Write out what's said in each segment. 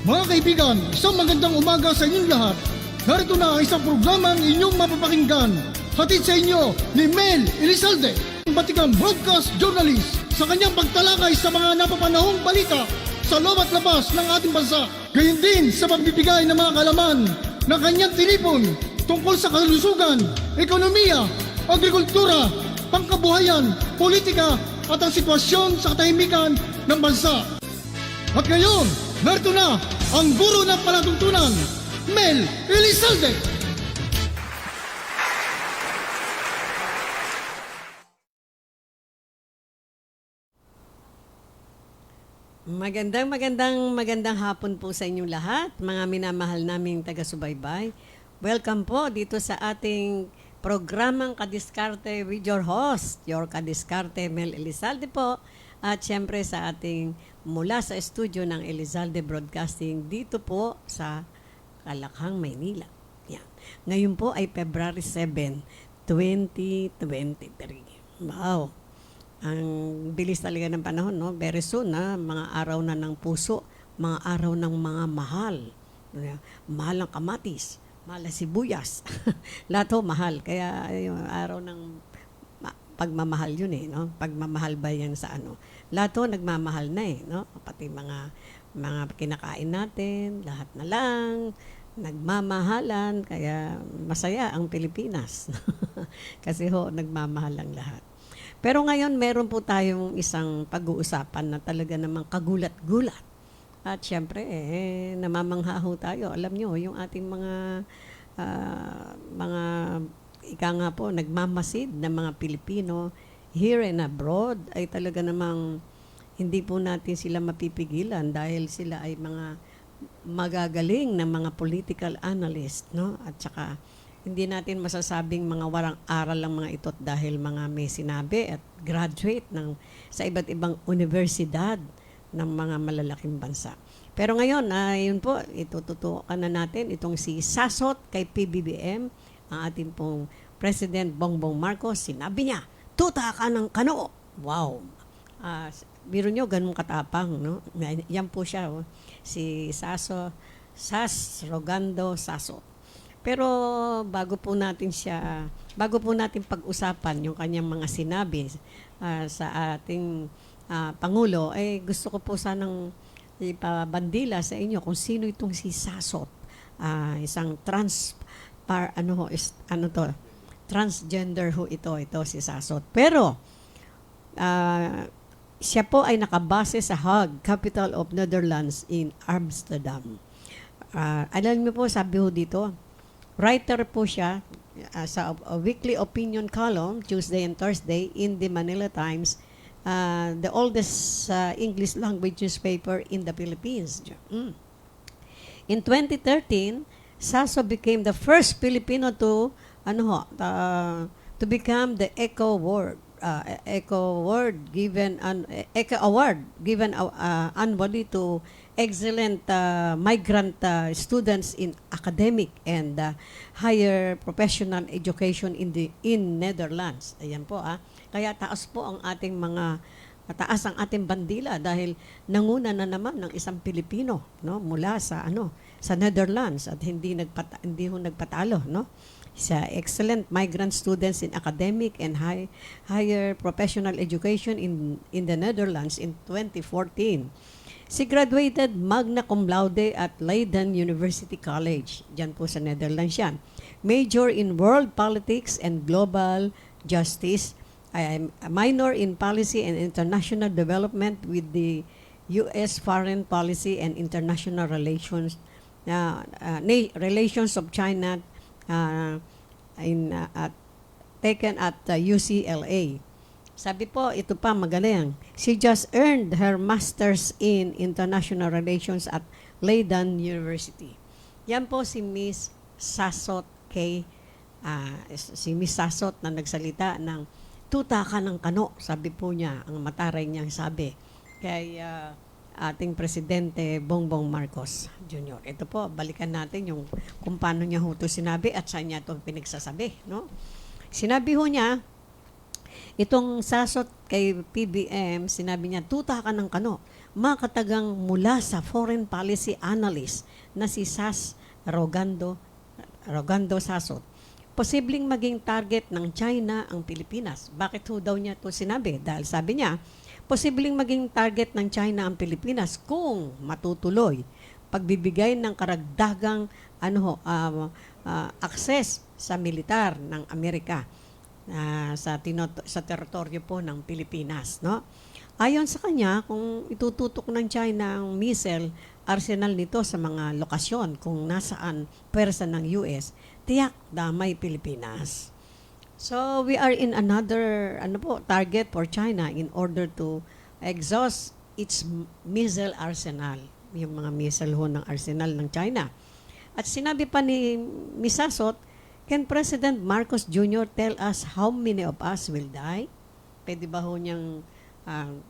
Mga kaibigan, isang magandang umaga sa inyong lahat. Narito na ang isang programang inyong mapapakinggan. Hatid sa inyo ni Mel Elizalde, batikang broadcast journalist, sa kanyang pagtalakay sa mga napapanahong balita sa loob at labas ng ating bansa. Gayon din sa pagbibigay ng mga kalaman ng kanyang tinipon tungkol sa kalusugan, ekonomiya, agrikultura, pangkabuhayan, politika at ang sitwasyon sa katahimikan ng bansa. At ngayon, narito na ang guro ng palatuntunan, Mel Elizalde. Magandang hapon po sa inyong lahat, mga minamahal naming taga-subaybay. Welcome po dito sa ating programang Kadiskarte with your host, your Kadiskarte Mel Elizalde po. At syempre sa ating mula sa studio ng Elizalde Broadcasting dito po sa Kalakhang, Maynila. Yan. Ngayon po ay February 7, 2023. Wow! Ang bilis talaga ng panahon, no? Very soon, mga araw na ng puso, mga araw ng mga mahal. Mahal ng kamatis, mahal ng sibuyas. Lahat ho, mahal. Kaya yung araw ng pagmamahal yun no? Pagmamahal ba yan sa ano? Lahat ho, nagmamahal na no? Pati mga kinakain natin, lahat na lang, nagmamahalan. Kaya masaya ang Pilipinas. Kasi ho, nagmamahal ang lahat. Pero ngayon, meron po tayong isang pag-uusapan na talaga namang kagulat-gulat. At syempre, namamangha ho tayo. Alam nyo, yung ating mga ika nga po, nagmamasid ng mga Pilipino here and abroad ay talaga namang hindi po natin sila mapipigilan dahil sila ay mga magagaling na mga political analyst, no? At saka hindi natin masasabing mga warang aral lang mga ito dahil mga may sinabi at graduate sa iba't ibang universidad ng mga malalaking bansa. Pero ngayon, yun po, itututukan na natin itong si Sasot kay PBBM, ang ating pong President Bongbong Marcos. Sinabi niya, tuta ka ng kano. Wow! Biro nyo, ganun katapang, no? Yan po siya, si Sas Rogando Sasot. Pero bago po natin pag-usapan yung kanyang mga sinabi sa ating Pangulo, gusto ko po sanang ipabandila sa inyo kung sino itong si Sasot. Isang transgender ho ito si Sasot. Pero siya po ay nakabase sa Hague, capital of Netherlands in Amsterdam. Alam niyo po, sabi ho dito, writer po siya sa a weekly opinion column, Tuesday and Thursday, in the Manila Times, the oldest English language newspaper in the Philippines. In 2013, Saso became the first Filipino to become the Eco Award given annually to excellent migrant students in academic and higher professional education in Netherlands. Ayan po Kaya taas ang ating bandila dahil nanguna na naman ng isang Pilipino, no, mula sa Netherlands at hindi ho nagpatalo, no, sa excellent migrant students in academic and higher professional education in the Netherlands in 2014. She graduated magna cum laude at Leiden University College. Diyan po sa Netherlands yan. Major in World Politics and Global Justice. A minor in Policy and International Development with the U.S. Foreign Policy and International Relations Relations of China taken at UCLA. Sabi po, ito pa magaling. She just earned her master's in international relations at Leiden University. Yan po si Miss Sasot si Miss Sasot na nagsalita ng tuta ka ng kano. Sabi po niya, ang mataray niyang sabi kay ating Presidente Bongbong Marcos Jr. Ito po, balikan natin yung kung paano niya ito sinabi at saan niya ito pinagsasabi. No? Sinabi ho niya, itong Sasot kay PBM, sinabi niya, tuta ka ng kano. makatagang mula sa foreign policy analyst na si Rogando Sasot. Posibleng maging target ng China ang Pilipinas. Bakit ho daw niya ito sinabi? Dahil sabi niya, posibleng maging target ng China ang Pilipinas kung matutuloy pagbibigay ng karagdagang access sa militar ng Amerika sa teritoryo po ng Pilipinas, no? Ayon sa kanya, kung itututok ng China ang missile arsenal nito sa mga lokasyon kung nasaan pwersa ng US, tiyak damay Pilipinas. So we are in another target for China in order to exhaust its missile arsenal, yung mga missile ho ng arsenal ng China. At sinabi pa ni Misasot, can President Marcos Jr. tell us how many of us will die? Pwede ba ho niyang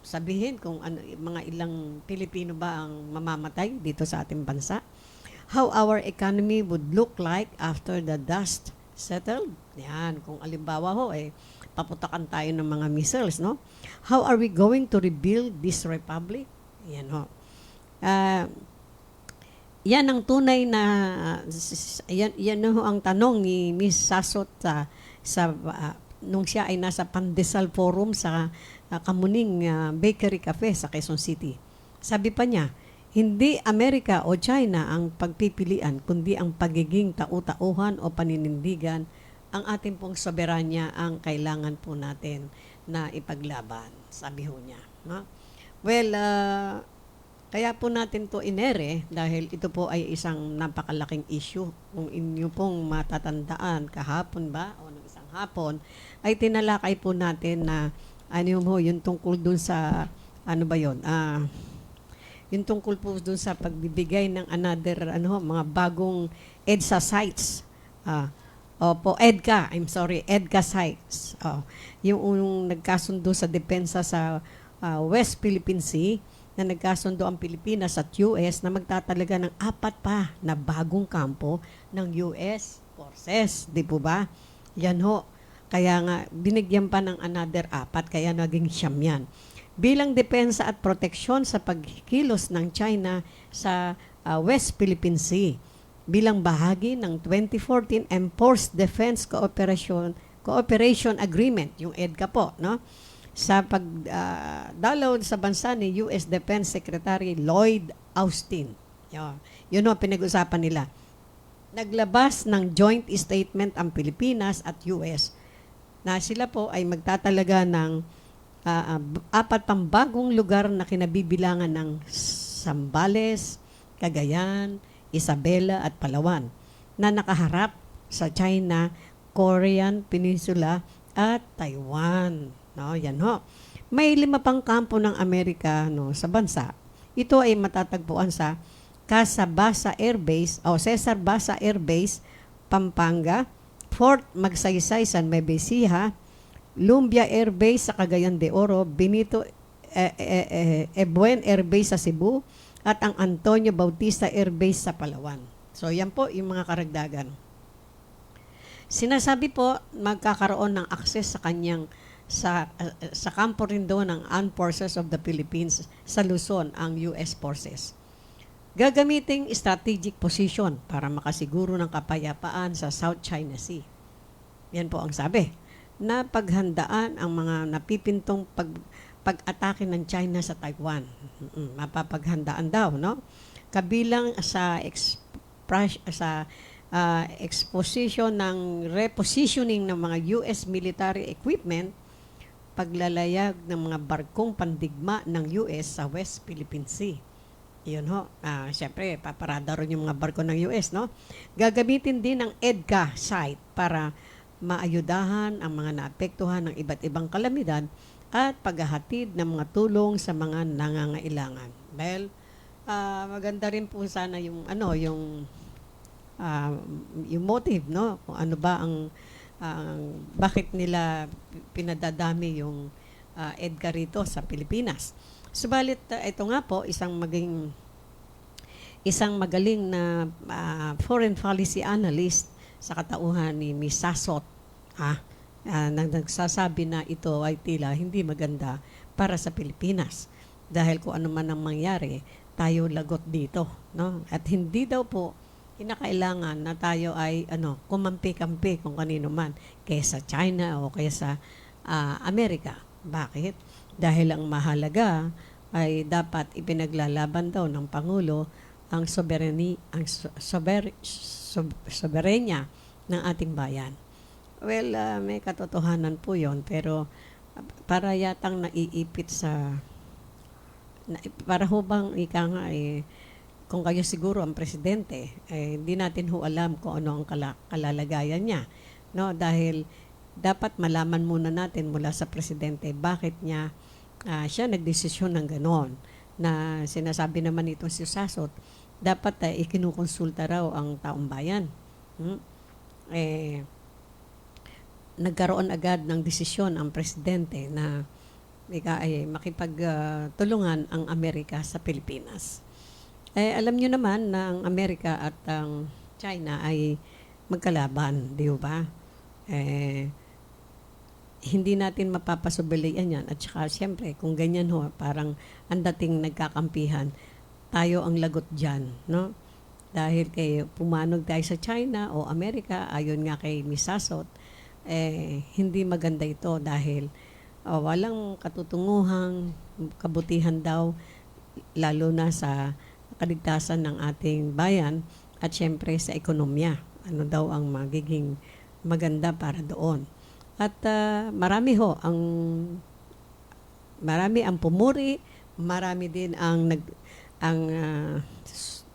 sabihin kung mga ilang Pilipino ba ang mamamatay dito sa ating bansa? How our economy would look like after the dust settled? Yan, kung alimbawa ho, paputakan tayo ng mga missiles, no? How are we going to rebuild this republic? Yan ho. Yan ang tunay na, yan ho ang tanong ni Ms. Sasot nung siya ay nasa Pandesal Forum sa Kamuning Bakery Cafe sa Quezon City. Sabi pa niya, hindi Amerika o China ang pagpipilian, kundi ang pagiging tau-tauhan o paninindigan ang ating pong soberanya ang kailangan po natin na ipaglaban. Sabi ho niya. No? Well, kaya po natin to inere dahil ito po ay isang napakalaking issue. Kung inyo pong matatandaan kahapon ba o ng isang hapon, ay tinalakay po natin na yung tungkol dun sa yung tungkol po dun sa pagbibigay ng another mga bagong EDSA sites. EDCA sites. Yung nagkasundo sa depensa sa West Philippine Sea na nagkasundo ang Pilipinas at US na magtatalaga ng 4 pa na bagong kampo ng US forces. Di po ba? Yan ho. Kaya nga, binigyan pa ng another 4, kaya naging 9 yan. Bilang depensa at proteksyon sa pagkilos ng China sa West Philippine Sea, bilang bahagi ng 2014 Enforced Defense Cooperation Agreement, yung EDCA po, no? Sa pagdalaw sa bansa ni US Defense Secretary Lloyd Austin. Yun o, pinag-usapan nila. Naglabas ng joint statement ang Pilipinas at US na sila po ay magtatalaga ng 4 pang bagong lugar na kinabibilangan ng Zambales, Cagayan, Isabela at Palawan na nakaharap sa China, Korean Peninsula at Taiwan. No, yan ho. May 5 pang kampo ng Amerika sa bansa. Ito ay matatagpuan sa Casabasa Air Base o Cesar Basa Air Base, Pampanga, Fort Magsaysay, San Mebesia, Lumbia Air Base sa Cagayan de Oro, Benito Ebuen Air Base sa Cebu, at ang Antonio Bautista Air Base sa Palawan. So, yan po yung mga karagdagan. Sinasabi po, magkakaroon ng access sa kanyang sa kampo rin doon ng Armed Forces of the Philippines sa Luzon, ang US Forces. Gagamiting strategic position para makasiguro ng kapayapaan sa South China Sea. Yan po ang sabi. Na paghandaan ang mga napipintong pag-atake ng China sa Taiwan. Mapapaghandaan daw, no? Kabilang sa exposition ng repositioning ng mga US military equipment, paglalayag ng mga barkong pandigma ng US sa West Philippine Sea. Yun ho. Siyempre, paparada rin yung mga barko ng US, no? Gagamitin din ang EDCA site para maayudahan ang mga naapektuhan ng iba't ibang kalamidad at paghahatid ng mga tulong sa mga nangangailangan. Well, maganda rin po sana yung yung motive, no? Kung ano ba ang bakit nila pinadadami yung EDCA rito sa Pilipinas. Subalit ito nga po isang magaling na foreign policy analyst sa katauhan ni Ms. Sasot nagsasabi na ito ay tila hindi maganda para sa Pilipinas. dahil kung ano man ang mangyari, tayo lagot dito, no? At hindi daw po kinakailangan na tayo ay kumampi-kampi kung kanino man kaysa China o kaysa Amerika. Bakit? Dahil ang mahalaga ay dapat ipinaglalaban daw ng Pangulo ang soberenya ng ating bayan. Well, may katotohanan po yon, pero para yatang naiipit para ho bang ika nga kung kayo siguro ang presidente, hindi natin ho alam kung ano ang kalalagayan niya. No? Dahil dapat malaman muna natin mula sa presidente bakit niya siya nagdesisyon ng ganon. Na sinasabi naman itong si Sasot, dapat ikinukonsulta raw ang taong bayan. Nagkaroon agad ng desisyon ang presidente na makipagtulungan ang Amerika sa Pilipinas. Alam nyo naman na ang Amerika at ang China ay magkalaban, di ba? Hindi natin mapapasubilian yan. At saka, siyempre, kung ganyan ho, parang ang dating nagkakampihan, tayo ang lagot dyan, no? Dahil pumanog tayo sa China o Amerika, ayon nga kay Miss Sasot, hindi maganda ito dahil walang katutunguhang kabutihan daw, lalo na sa kaligtasan ng ating bayan at syempre sa ekonomiya. Ano daw ang magiging maganda para doon. At marami ang pumuri, marami din ang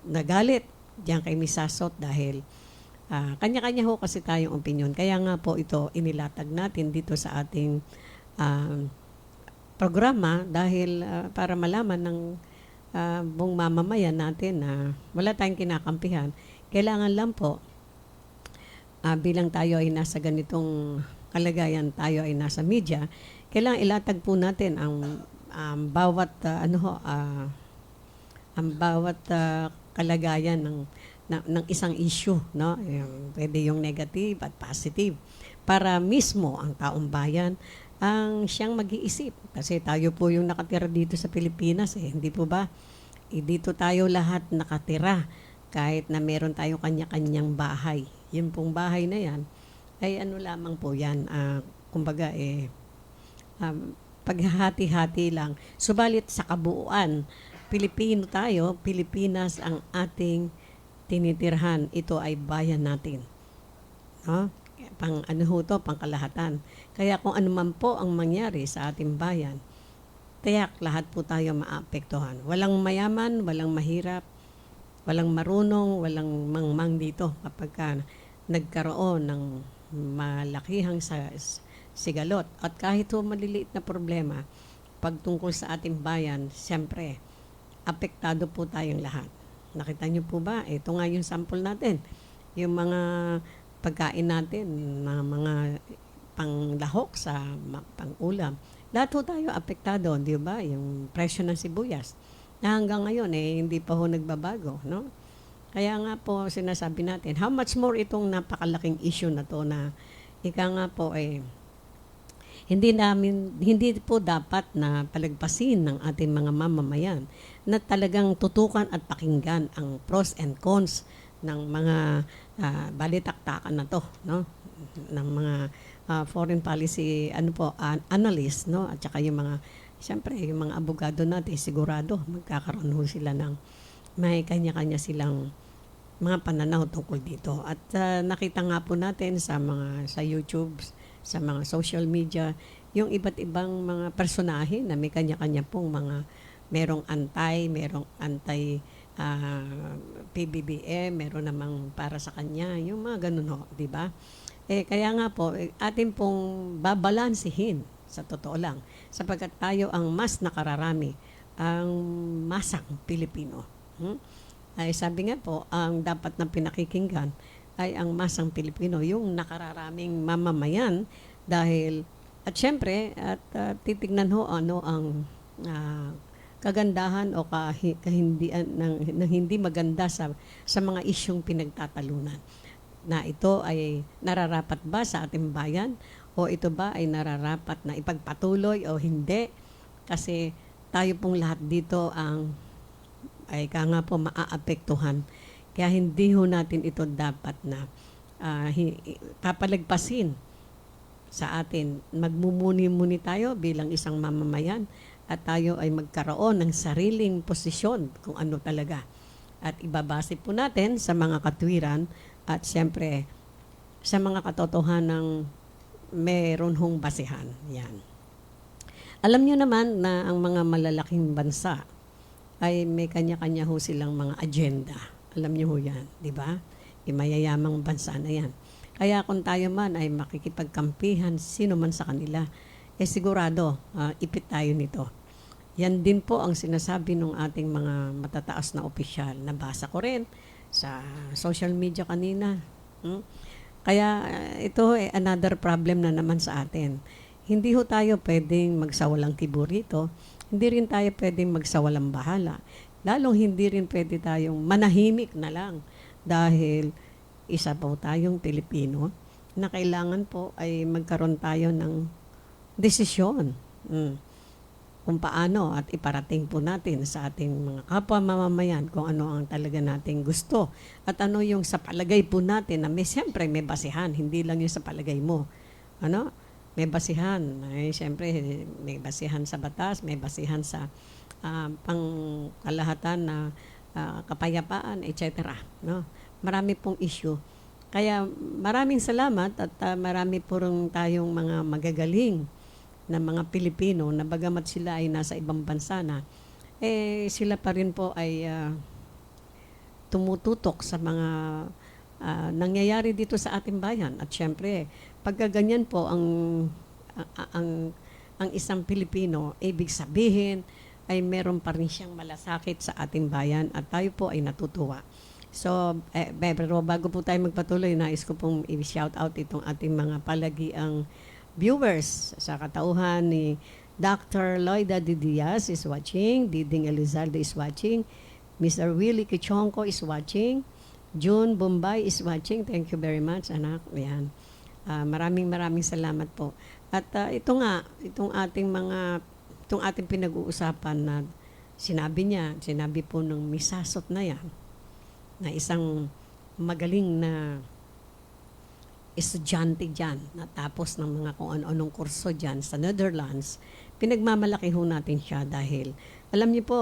nagalit diyan kay Miss Sasot dahil kanya-kanya ho kasi tayong opinion. Kaya nga po ito inilatag natin dito sa ating programa dahil para malaman ng buong mamamayan natin na wala tayong kinakampihan. Kailangan lang po bilang tayo ay nasa ganitong kalagayan, tayo ay nasa media, kailangan ilatag po natin ang bawat kalagayan ng isang issue, no? Pwede yung negative at positive para mismo ang taong bayan ang siyang mag-iisip. Kasi tayo po yung nakatira dito sa Pilipinas, hindi po ba? Dito tayo lahat nakatira kahit na meron tayo kanya-kanyang bahay. Yung pong bahay na yan, ay ano lamang po yan, kumbaga paghahati-hati lang. Subalit sa kabuuan, Pilipino tayo, Pilipinas ang ating tinitirhan. Ito ay bayan natin. No? Pang kalahatan. Kaya kung ano man po ang mangyari sa ating bayan, tiyak lahat po tayo maapektuhan. Walang mayaman, walang mahirap, walang marunong, walang mangmang dito kapag nagkaroon ng malakihang sigalot. At kahit po maliliit na problema, pagtungkol sa ating bayan, siyempre, apektado po tayong lahat. Nakita niyo po ba? Ito nga yung sample natin. Yung mga pagkain natin, mga panglahok sa pang-ulam. Lahat po tayo apektado, di ba? Yung presyo ng sibuyas. Na hanggang ngayon, hindi pa ho nagbabago, no? Kaya nga po, sinasabi natin, how much more itong napakalaking issue na to na ika nga po, hindi po dapat na palagpasin ng ating mga mamamayan na talagang tutukan at pakinggan ang pros and cons ng mga balitaktakan na to, no? Ng mga foreign policy analyst, no? At saka yung mga, siyempre, yung mga abogado natin, sigurado magkakaroon ho sila ng may kanya-kanya silang mga pananaw tungkol dito. At nakita nga po natin sa YouTube, sa mga social media, yung iba't ibang mga personahe na may kanya-kanya pong merong anti PBBM, meron namang para sa kanya, yung mga ganun ho, di ba? Kaya nga po, atin pong babalansihin sa totoo lang, sapagkat tayo ang mas nakararami, ang masang Pilipino. Ay sabi nga po, ang dapat na pinakikinggan ay ang masang Pilipino, yung nakararaming mamamayan dahil, at syempre, titignan ho ano ang kagandahan o kahindian ng hindi maganda sa mga isyong pinagtatalunan. Na ito ay nararapat ba sa ating bayan o ito ba ay nararapat na ipagpatuloy o hindi? Kasi tayo pong lahat dito ay nga po maaapektuhan. Kaya hindi ho natin ito dapat na papalagpasin sa atin. Magmumuni-muni tayo bilang isang mamamayan at tayo ay magkaroon ng sariling posisyon kung ano talaga. At ibabase po natin sa mga katwiran at siyempre sa mga katotohanang meron hong basehan. Yan. Alam nyo naman na ang mga malalaking bansa ay may kanya-kanya ho silang mga agenda. Alam nyo ho yan, di ba? Mayayamang bansa na yan. Kaya kung tayo man ay makikipagkampihan sino man sa kanila, sigurado ipit tayo nito. Yan din po ang sinasabi ng ating mga matataas na opisyal. Nabasa ko rin sa social media kanina. Kaya ito another problem na naman sa atin. Hindi ho tayo pwedeng magsawalang tibo rito. Hindi rin tayo pwedeng magsawalang bahala. Lalong hindi rin pwede tayong manahimik na lang dahil isa po tayong Pilipino na kailangan po ay magkaroon tayo ng desisyon. Kung paano at iparating po natin sa ating mga kapwa mamamayan kung ano ang talaga nating gusto at ano yung sa palagay po natin na siyempre may basihan, hindi lang yung sa palagay mo. May basihan. Siyempre may basihan sa batas, may basihan sa pangkalahatan na kapayapaan, etc. Marami pong issue. Kaya maraming salamat at marami po rin tayong mga magagaling na mga Pilipino na bagamat sila ay nasa ibang bansa na, sila pa rin po ay tumututok sa mga nangyayari dito sa ating bayan. At syempre, pagka ganyan po ang isang Pilipino, ibig sabihin ay meron pa rin siyang malasakit sa ating bayan at tayo po ay natutuwa. So, pero bago po tayo magpatuloy, nais ko pong i-shout out itong ating mga palagiang viewers sa katauhan ni Dr. Loida de Diaz is watching, Diding Elizalde is watching, Mr. Willie Kichonko is watching, June Bombay is watching. Thank you very much, anak. Yan. Maraming salamat po. At itong ating pinag-uusapan na sinabi po ng misasot na yan, na isang magaling na estudyante dyan, natapos ng mga kung ano-anong kurso dyan sa Netherlands, pinagmamalaki ho natin siya dahil, alam niyo po,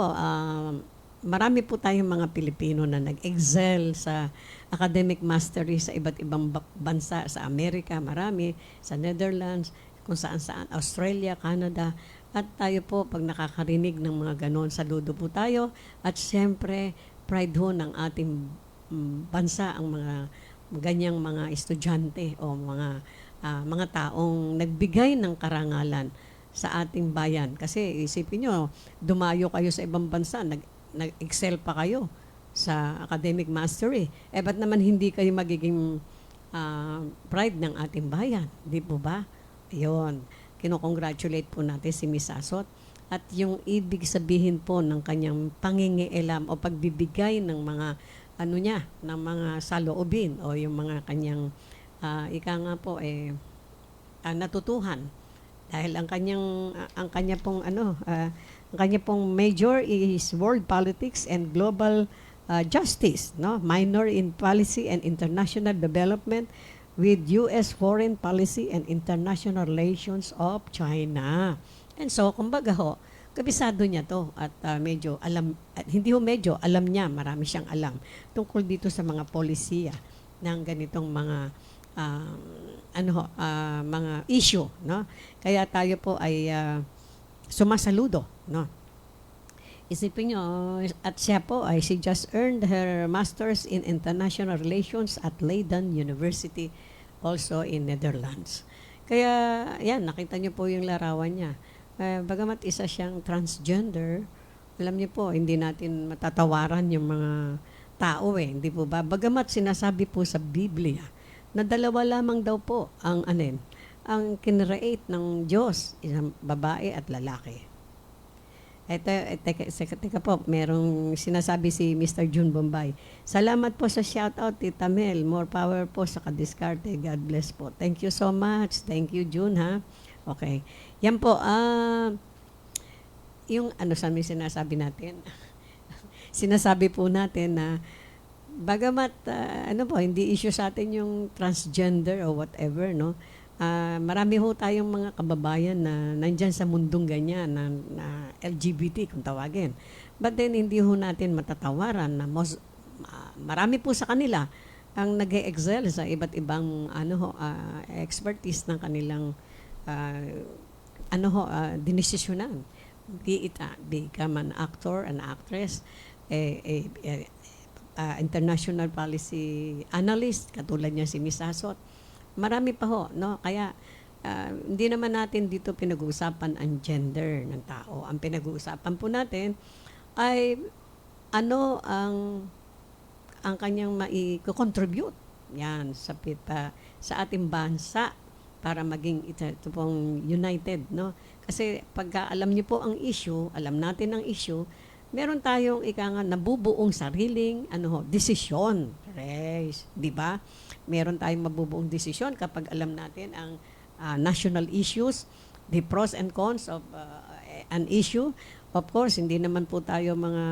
marami po tayong mga Pilipino na nag-excel sa academic mastery sa iba't ibang bansa, sa Amerika, marami, sa Netherlands, kung saan-saan, Australia, Canada, at tayo po, pag nakakarinig ng mga ganon, saludo po tayo, at siyempre, pride ho ng ating bansa, ang mga ganyang mga estudyante o mga taong nagbigay ng karangalan sa ating bayan. Kasi isipin nyo, dumayo kayo sa ibang bansa, nag-excel pa kayo sa academic mastery. Ba't naman hindi kayo magiging pride ng ating bayan? Di po ba? Ayun. Kinocongratulate po natin si Miss Asot. At yung ibig sabihin po ng kanyang pangingialam o pagbibigay ng mga ng mga saloobin o yung mga kanyang natutuhan dahil ang kanya pong major is world politics and global justice, minor in policy and international development with US foreign policy and international relations of China. And so kumbaga kabisado niya to at medyo alam, alam niya, marami siyang alam tungkol dito sa mga polisiya ng ganitong mga mga issue, Kaya tayo po ay sumasaludo, Isipin niyo, at siya po ay she just earned her master's in international relations at Leiden University, also in Netherlands. Kaya yan, nakita niyo po yung larawan niya. Bagamat isa siyang transgender, alam niyo po, hindi natin matatawaran yung mga tao hindi po ba? Bagamat sinasabi po sa Biblia na dalawa lamang daw po ang kinreate ng Diyos, isang babae at lalaki. Teka po, merong sinasabi si Mr. June Bombay. Salamat po sa shoutout, Tita Mel. More power po sa kadiskarte. God bless po. Thank you so much. Thank you, June, ha? Okay. Yan po, yung ano sa amin sinasabi natin, sinasabi po natin na bagamat ano po, hindi issue sa atin yung transgender or whatever, no? Marami ho tayong mga kababayan na nandyan sa mundong ganyan na LGBT kung tawagin. But then hindi ho natin matatawaran na marami po sa kanila ang nag-excel sa iba't ibang expertise ng kanilang dinesisyonan. Be it become an actor, an actress, international policy analyst, katulad niya si Miss Asot. Marami pa ho, no? Kaya hindi naman natin dito pinag-uusapan ang gender ng tao. Ang pinag-uusapan po natin ay ano ang kanyang mai-contribute yan sa ating bansa para maging ito pong united, no? Kasi pagka alam niyo po ang issue, alam natin ang issue, meron tayong nabubuong sariling desisyon. Yes, 'di ba? Meron tayong mabubuong desisyon kapag alam natin ang national issues, the pros and cons of an issue. Of course, hindi naman po tayo mga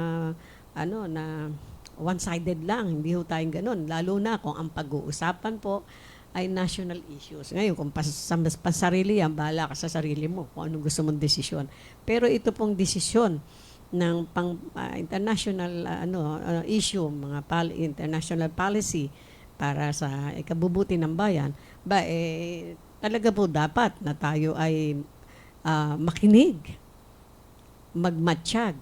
na one-sided lang, hindi ho tayong ganun. Lalo na kung ang pag-uusapan po ay national issues. Ngayon, kung pansarili yan, bahala ka sa sarili mo kung anong gusto mong desisyon. Pero ito pong desisyon ng international issue, mga international policy para sa ikabubuti ng bayan, talaga po dapat na tayo ay makinig, magmatsyag,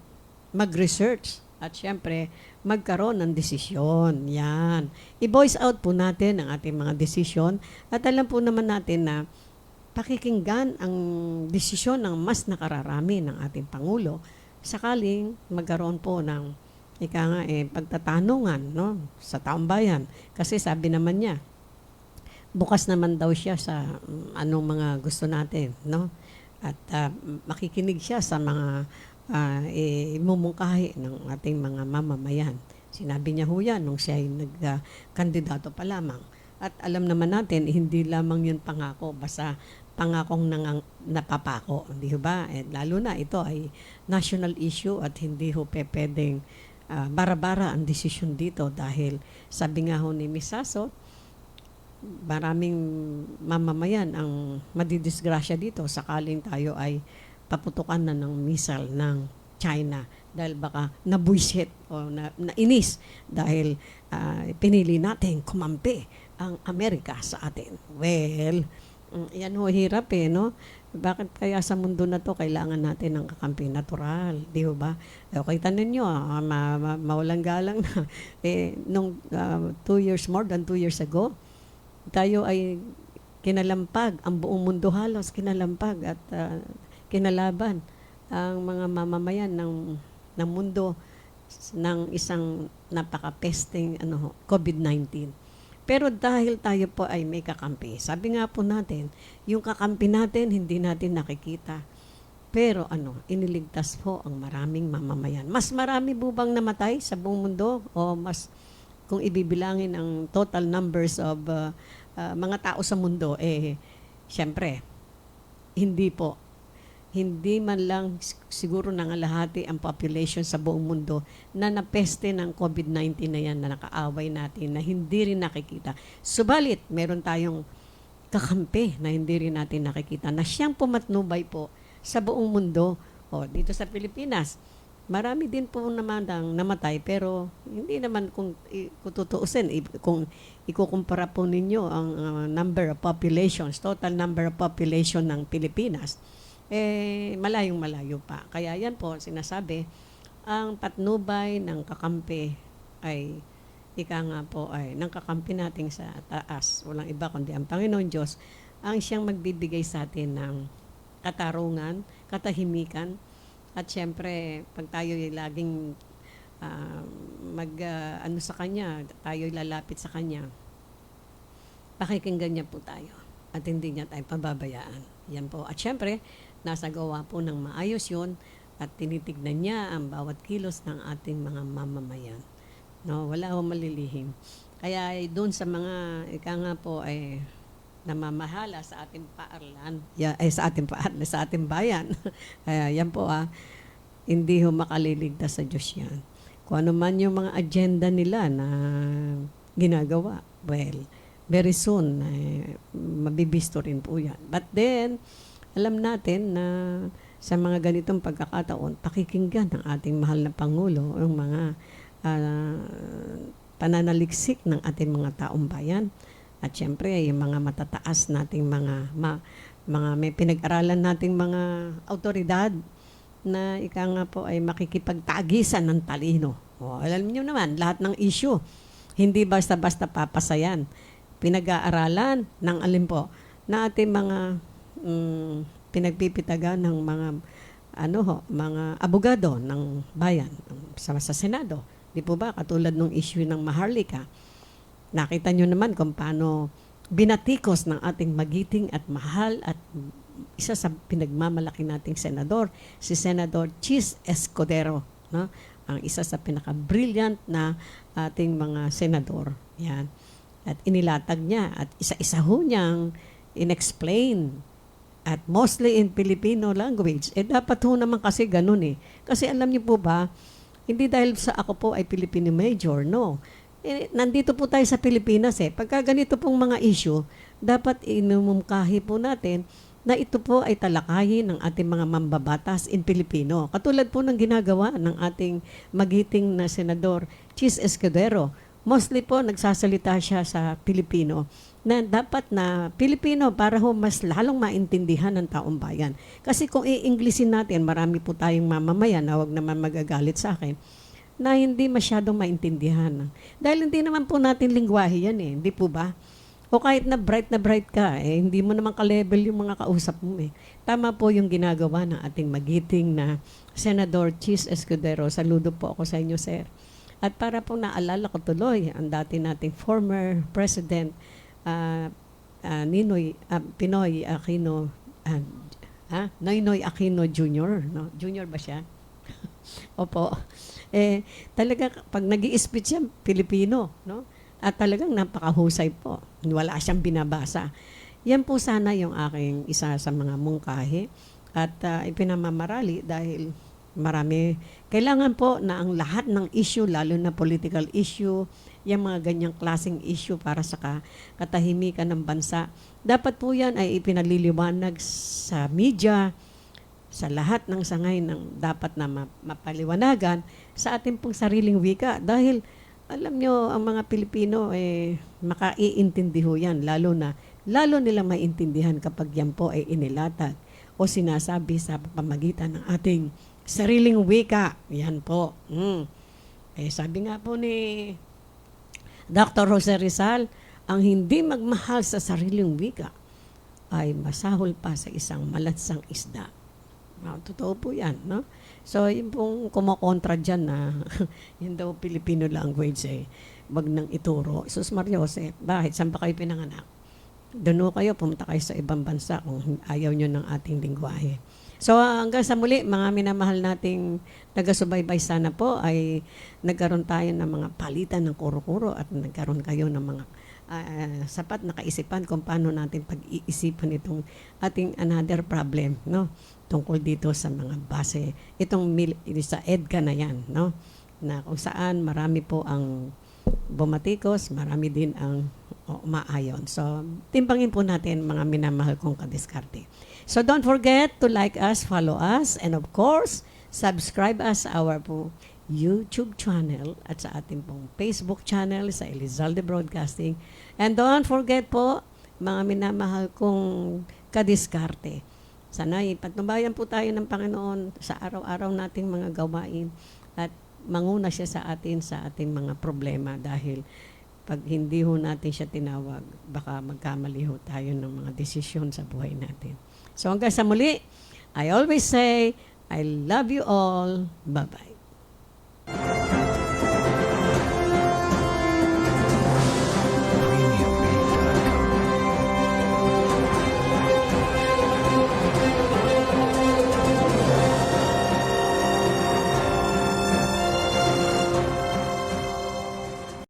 mag-research, at syempre, magkaroon ng desisyon. Yan. I-voice out po natin ang ating mga desisyon at alam po naman natin na pakikinggan ang desisyon ng mas nakararami ng ating Pangulo sakaling magkaroon po ng pagtatanungan, no, sa taong bayan. Kasi sabi naman niya, bukas naman daw siya sa anong mga gusto natin, no? At makikinig siya sa mga imumungkahi ng ating mga mamamayan. Sinabi niya ho yan nung siya ay nagkandidato pa lamang. At alam naman natin, hindi lamang yun pangako, basta pangakong napapako. Hindi ho ba? Lalo na ito ay national issue at hindi ho pwedeng bara-bara ang desisyon dito dahil sabi nga ho ni Ms. Sasso, maraming mamamayan ang madidisgrasya dito sakaling tayo ay paputukan na ng missile ng China dahil baka nabuisit o nainis dahil pinili natin kumampi ang Amerika sa atin. Well, yan ho hirap no? Bakit kaya sa mundo na to kailangan natin ng kakampi natural, di ba? Okay, tanin nyo, mawalang galang na. Nung 2 years, more than 2 years ago, tayo ay kinalampag, ang buong mundo halos kinalampag at kinalaban ang mga mamamayan ng mundo ng isang napaka-pesting COVID-19. Pero dahil tayo po ay may kakampi, sabi nga po natin, yung kakampi natin hindi natin nakikita. Pero iniligtas po ang maraming mamamayan. Mas marami po bang namatay sa buong mundo o mas kung ibibilangin ang total numbers of mga tao sa mundo syempre hindi po. Hindi man lang siguro nangalahati ang population sa buong mundo na napeste ng COVID-19 na yan na nakaaway natin na hindi rin nakikita. Subalit, meron tayong kakampi na hindi rin natin nakikita na siyang pumatnubay po sa buong mundo. Dito sa Pilipinas, marami din po naman ang namatay pero hindi naman kung tutuusin, kung ikukumpara po ninyo ang number of populations, total number of population ng Pilipinas, malayong-malayo pa. Kaya yan po, sinasabi, ang patnubay ng kakampi ay, ng kakampi nating sa taas. Walang iba kundi ang Panginoon Diyos, ang siyang magbibigay sa atin ng katarungan, katahimikan, at syempre, pag tayo ay laging sa Kanya, tayo ay lalapit sa Kanya, pakikinggan niya po tayo at hindi niya tayo pababayaan. Yan po. At syempre, nasa gawa po ng maayos yun at tinitignan niya ang bawat kilos ng ating mga mamamayan. No, wala akong malilihim. Kaya doon sa mga, namamahala sa ating paaralan, sa ating bayan. Kaya yan po hindi ho makaliligtas sa Diyos yan. Kung ano man yung mga agenda nila na ginagawa, well, very soon, mabibisto rin po yan. But then, alam natin na sa mga ganitong pagkakataon, pakikinggan ng ating mahal na Pangulo yung mga pananaliksik ng ating mga taong bayan. At syempre, yung mga matataas nating mga may pinag-aralan nating mga autoridad na ika nga po ay makikipagtagisan ng talino. O, alam niyo naman, lahat ng issue, hindi basta-basta papasayan. Pinag-aaralan ng alin po, na ating mga pinagpipitagan ng mga mga abogado ng bayan sa Senado. Di po ba? Katulad ng issue ng Maharlika. Nakita nyo naman kung paano binatikos ng ating magiting at mahal at isa sa pinagmamalaki nating senador, si Senador Chis Escudero, no? Ang isa sa pinaka-brilliant na ating mga senador. Yan. At inilatag niya at isa-isa ho niyang inexplain at mostly in Filipino language. Dapat ho naman kasi ganun eh. Kasi alam niyo po ba, hindi dahil sa ako po ay Filipino major, no. Nandito po tayo sa Pilipinas eh. Pagka ganito pong mga issue, dapat inumungkahi po natin na ito po ay talakayin ng ating mga mambabatas in Filipino. Katulad po ng ginagawa ng ating magiting na Senador Chis Escudero. Mostly po nagsasalita siya sa Pilipino na dapat na Pilipino para ho mas lalong maintindihan ng taong bayan. Kasi kung i-Englishin natin, marami po tayong mamamayan na huwag naman magagalit sa akin, na hindi masyadong maintindihan. Dahil hindi naman po natin lingwahe yan eh, hindi po ba? O kahit na bright ka, hindi mo naman ka-level yung mga kausap mo eh. Tama po yung ginagawa ng ating magiting na Senador Chis Escudero. Saludo po ako sa inyo, sir. At para po naalala ko tuloy, ang dati nating former President Pinoy Aquino, Noynoy Aquino Jr., no? Junior ba siya? Opo. Talaga, pag nag-i-speech siya, Pilipino, no? At talagang napakahusay po. Wala siyang binabasa. Yan po sana yung aking isa sa mga mungkahi. At ipinamamarali dahil marami. Kailangan po na ang lahat ng issue, lalo na political issue, yung mga ganyang klaseng issue para sa katahimikan ng bansa, dapat po yan ay ipinaliliwanag sa media, sa lahat ng sangay ng dapat na mapaliwanagan sa ating pong sariling wika. Dahil alam nyo, ang mga Pilipino makaiintindiho yan, lalo nila maintindihan kapag yan po ay inilatag o sinasabi sa pamamagitan ng ating sariling wika. Yan po. Sabi nga po ni Dr. Jose Rizal, ang hindi magmahal sa sariling wika ay masahol pa sa isang malansang isda. Totoo po yan, no? So, yung pong kumokontra dyan na yun daw Filipino language wag nang ituro. Sus Mariose, bakit? Saan ba kayo pinanganak? Doon kayo, pumunta kayo sa ibang bansa kung ayaw nyo ng ating lingwahe. So, hanggang sa muli, mga minamahal nating taga-subaybay, sana po ay nagkaroon tayo ng mga palitan ng kuro-kuro at nagkaroon kayo ng mga sapat na kaisipan kung paano natin pag-iisipan itong ating another problem, no? Tungkol dito sa mga base, itong sa EDCA na yan, no? Na kung saan marami po ang bumatikos, marami din ang umaayon. So, timbangin po natin mga minamahal kong kadiskarte. So, don't forget to like us, follow us, and of course, subscribe us sa our po YouTube channel at sa ating pong Facebook channel sa Elizalde Broadcasting. And don't forget po, mga minamahal kong kadiskarte. Sana ipatnubayan po tayo ng Panginoon sa araw-araw nating mga gawain at manguna siya sa atin sa ating mga problema dahil pag hindi ho natin siya tinawag, baka magkamali ho tayo ng mga desisyon sa buhay natin. So hanggang sa muli, I always say, I love you all. Bye-bye.